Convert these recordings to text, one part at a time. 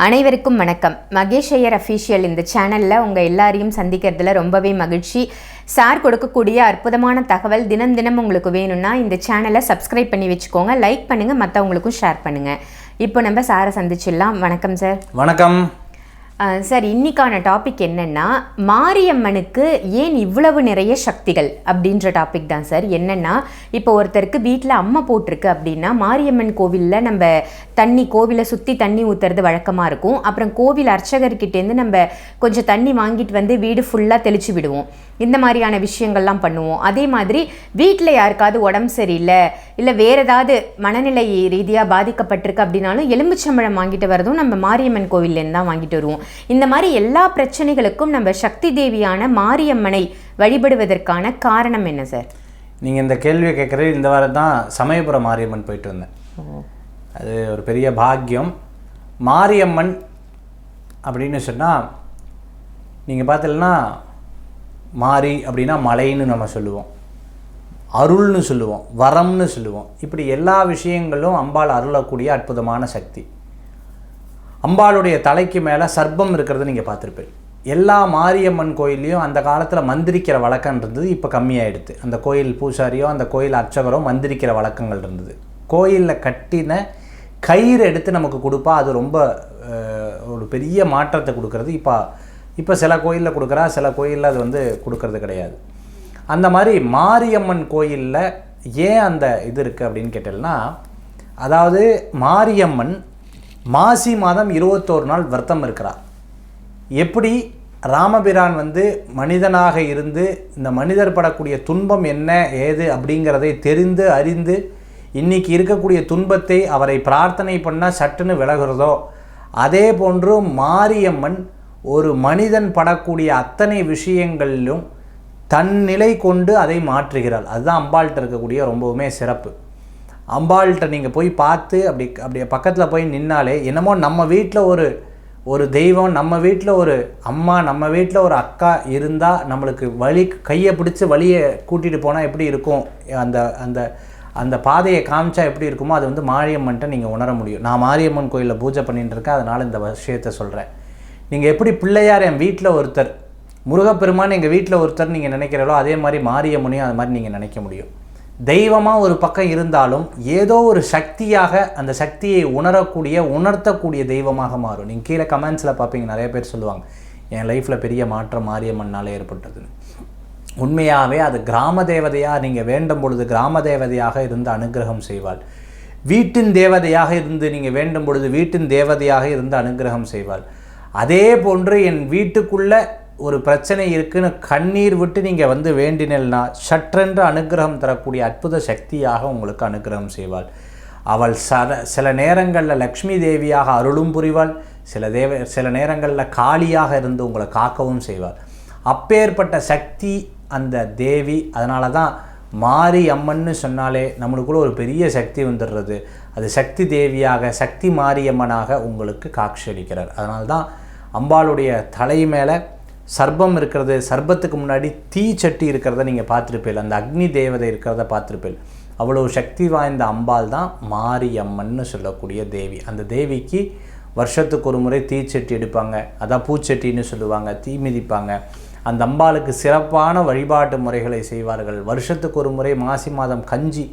அனைவருக்கும் வணக்கம். மகேஷ் ஐயர் அஃபீஷியல் இந்த சேனலில் உங்கள் எல்லாரையும் சந்திக்கிறதுல ரொம்பவே மகிழ்ச்சி. சார் கொடுக்கக்கூடிய அற்புதமான தகவல் தினம் தினம் உங்களுக்கு வேணும்னா இந்த சேனலை சப்ஸ்கிரைப் பண்ணி வச்சுக்கோங்க, லைக் பண்ணுங்கள், மற்றவங்களுக்கும் ஷேர் பண்ணுங்கள். இப்போ நம்ம சாரை சந்திச்சிடலாம். வணக்கம் சார். வணக்கம் சார். இன்னைக்கான டாபிக் என்னென்னா, மாரியம்மனுக்கு ஏன் இவ்வளவு நிறைய சக்திகள் அப்படின்ற டாபிக் தான் சார். என்னென்னா, இப்போ ஒருத்தருக்கு வீட்டில் அம்மை போட்டிருக்கு அப்படின்னா மாரியம்மன் கோவிலில் நம்ம கோவிலை சுற்றி தண்ணி ஊற்றுறது வழக்கமாக இருக்கும். அப்புறம் கோவில் அர்ச்சகர்கிட்டேருந்து நம்ம கொஞ்சம் தண்ணி வாங்கிட்டு வந்து வீடு ஃபுல்லாக தெளித்து விடுவோம். இந்த மாதிரியான விஷயங்கள்லாம் பண்ணுவோம். அதே மாதிரி வீட்டில் யாருக்காவது உடம்பு சரியில்லை, இல்லை வேறு ஏதாவது மனநிலை ரீதியாக பாதிக்கப்பட்டிருக்கு அப்படின்னாலும் எலும்புச்சம்பழம் வாங்கிட்டு வரதும் நம்ம மாரியம்மன் கோவில்லேருந்து தான் வாங்கிட்டு வருவோம். இந்த மாதிரி எல்லா பிரச்சனைகளுக்கும் நம்ம சக்தி தேவியான மாரியம்மனை வழிபடுவதற்கான காரணம் என்ன சார்? நீங்கள் இந்த கேள்வியை கேட்குறது, இந்த வாரம் தான் சமயபுரம் மாரியம்மன் போயிட்டு வந்தேன். அது ஒரு பெரிய பாக்கியம். மாரியம்மன் அப்படின்னு சொன்னால் நீங்கள் பார்த்தீங்கன்னா, மாரி அப்படின்னா மலைன்னு நம்ம சொல்லுவோம், அருள்னு சொல்லுவோம், வரம்னு சொல்லுவோம். இப்படி எல்லா விஷயங்களும் அம்பாள் அருளக்கூடிய அற்புதமான சக்தி. அம்பாளுடைய தலைக்கு மேலே சர்ப்பம் இருக்கிறது நீங்கள் பார்த்துருப்பீங்க. எல்லா மாரியம்மன் கோயில்லையும் அந்த காலத்தில் மந்திரிக்கிற வழக்கம் இருந்தது. இப்போ கம்மியாயிடுது. அந்த கோயில் பூசாரியோ அந்த கோயில் அர்ச்சகரோ மந்திரிக்கிற வழக்கங்கள் இருந்தது. கோயிலில் கட்டின கயிறு எடுத்து நமக்கு கொடுப்பா. அது ரொம்ப ஒரு பெரிய மாற்றத்தை கொடுக்கறது. இப்போ சில கோயிலில் கொடுக்குறா, சில கோயிலில் அது கொடுக்கறது கிடையாது. அந்த மாதிரி மாரியம்மன் கோயிலில் ஏன் அந்த இது இருக்குது அப்படின்னு கேட்டீங்கன்னா, அதாவது மாரியம்மன் மாசி மாதம் 21 நாள் விரதம் இருக்கிறார். எப்படி ராமபிரான் மனிதனாக இருந்து இந்த மனிதர் படக்கூடிய துன்பம் என்ன ஏது அப்படிங்கிறதை தெரிந்து அறிந்து இன்றைக்கி இருக்கக்கூடிய துன்பத்தை அவரை பிரார்த்தனை பண்ணால் சட்டுன்னு விலகிறதோ, அதே போன்று மாரியம்மன் ஒரு மனிதன் படக்கூடிய அத்தனை விஷயங்களிலும் தன்னிலை கொண்டு அதை மாற்றுகிறாள். அதுதான் அம்பாள்கிட்ட இருக்கக்கூடிய ரொம்பவுமே சிறப்பு. அம்பாள்கிட்ட நீங்கள் போய் பார்த்து அப்படியே பக்கத்தில் போய் நின்னாலே என்னமோ நம்ம வீட்டில் ஒரு தெய்வம், நம்ம வீட்டில் ஒரு அம்மா, நம்ம வீட்டில் ஒரு அக்கா இருந்தால் நம்மளுக்கு வழி கையை பிடிச்சி வழியை கூட்டிகிட்டு போனால் எப்படி இருக்கும், அந்த அந்த அந்த பாதையை காமிச்சா எப்படி இருக்குமோ அது மாரியம்மன்ட்ட நீங்கள் உணர முடியும். நான் மாரியம்மன் கோயிலில் பூஜை பண்ணிட்டு இருக்கேன், அதனால் இந்த விஷயத்தை சொல்கிறேன். நீங்கள் எப்படி பிள்ளையார் என் வீட்டில் ஒருத்தர், முருகப்பெருமான் எங்கள் வீட்டில் ஒருத்தர் நீங்கள் நினைக்கிறீங்களோ, அதே மாதிரி மாரியம்மனையும் அது மாதிரி நீங்கள் நினைக்க முடியும். தெய்வமாக ஒரு பக்கம் இருந்தாலும் ஏதோ ஒரு சக்தியாக அந்த சக்தியை உணர்த்தக்கூடிய தெய்வமாக மாறும். நீங்கள் கீழே கமெண்ட்ஸில் பார்ப்பீங்க, நிறைய பேர் சொல்லுவாங்க என் லைஃப்பில் பெரிய மாற்றம் மாரியம்மன்னாலே ஏற்பட்டதுன்னு. உண்மையாகவே அது கிராம தேவதையாக நீங்கள் வேண்டும் பொழுது கிராம தேவதையாக இருந்து அனுகிரகம் செய்வாள். வீட்டின் தேவதையாக இருந்து நீங்கள் வேண்டும் பொழுது வீட்டின் தேவதையாக இருந்து அனுகிரகம் செய்வாள். அதே போன்று என் வீட்டுக்குள்ளே ஒரு பிரச்சனை இருக்குன்னு கண்ணீர் விட்டு நீங்கள் வேண்டினல்னா சற்றென்று அனுகிரகம் தரக்கூடிய அற்புத சக்தியாக உங்களுக்கு அனுகிரகம் செய்வாள். அவள் சில நேரங்களில் லக்ஷ்மி தேவியாக அருளும் புரிவாள், சில நேரங்களில் காளியாக இருந்து உங்களை காக்கவும் செய்வாள். அப்பேற்பட்ட சக்தி அந்த தேவி. அதனால தான் மாரி அம்மன்னு சொன்னாலே நம்மளுக்குள்ள ஒரு பெரிய சக்தி வந்துடுறது. அது சக்தி தேவியாக, சக்தி மாரியம்மனாக உங்களுக்கு காட்சி அளிக்கிறார். அதனால தான் அம்பாளுடைய தலை மேலே சர்ப்பம் இருக்கிறது, சர்ப்பத்துக்கு முன்னாடி தீச்சட்டி இருக்கிறத நீங்கள் பார்த்துருப்பீள், அந்த அக்னி தேவதை இருக்கிறத பார்த்துருப்பீள். அவ்வளோ சக்தி வாய்ந்த அம்பாள் தான் மாரியம்மன்னு சொல்லக்கூடிய தேவி. அந்த தேவிக்கு வருஷத்துக்கு ஒரு முறை தீச்சட்டி எடுப்பாங்க, அதான் பூச்சட்டின்னு சொல்லுவாங்க, தீ மிதிப்பாங்க. அந்த அம்பாளுக்கு சிறப்பான வழிபாட்டு முறைகளை செய்வார்கள். வருஷத்துக்கு ஒரு முறை மாசி மாதம் கஞ்சி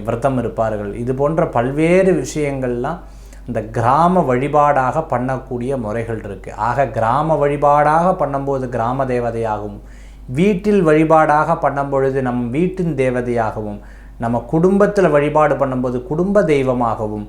விரதம் இருப்பார்கள். இது போன்ற பல்வேறு விஷயங்கள்லாம் இந்த கிராம வழிபாடாக பண்ணக்கூடிய முறைகள் இருக்குது. ஆக கிராம வழிபாடாக பண்ணும்போது கிராம தேவதையாகவும், வீட்டில் வழிபாடாக பண்ணும்பொழுது நம் வீட்டின் தேவதையாகவும், நம்ம குடும்பத்தில் வழிபாடு பண்ணும்போது குடும்ப தெய்வமாகவும்,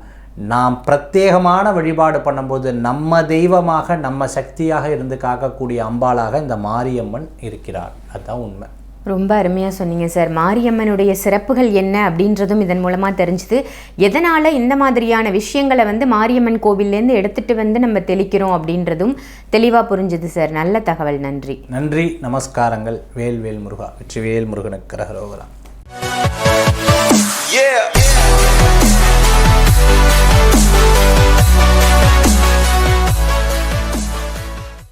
நாம் பிரத்யேகமான வழிபாடு பண்ணும்போது நம்ம தெய்வமாக நம்ம சக்தியாக இருந்து காக்கக்கூடிய அம்பாளாக இந்த மாரியம்மன் இருக்கிறார். அதுதான் உண்மை. ரொம்ப அருமையாக சொன்னீங்க சார். மாரியம்மனுடைய சிறப்புகள் என்ன அப்படின்றதும் இதன் மூலமாக தெரிஞ்சுது. எதனால் இந்த மாதிரியான விஷயங்களை மாரியம்மன் கோவில்லேருந்து எடுத்துகிட்டு நம்ம தெளிக்கிறோம் அப்படின்றதும் தெளிவாக புரிஞ்சுது சார். நல்ல தகவல். நன்றி. நன்றி, நமஸ்காரங்கள். வேல் முருகா. வெற்றிவேல் முருகனுக்கு கரகரோகரா.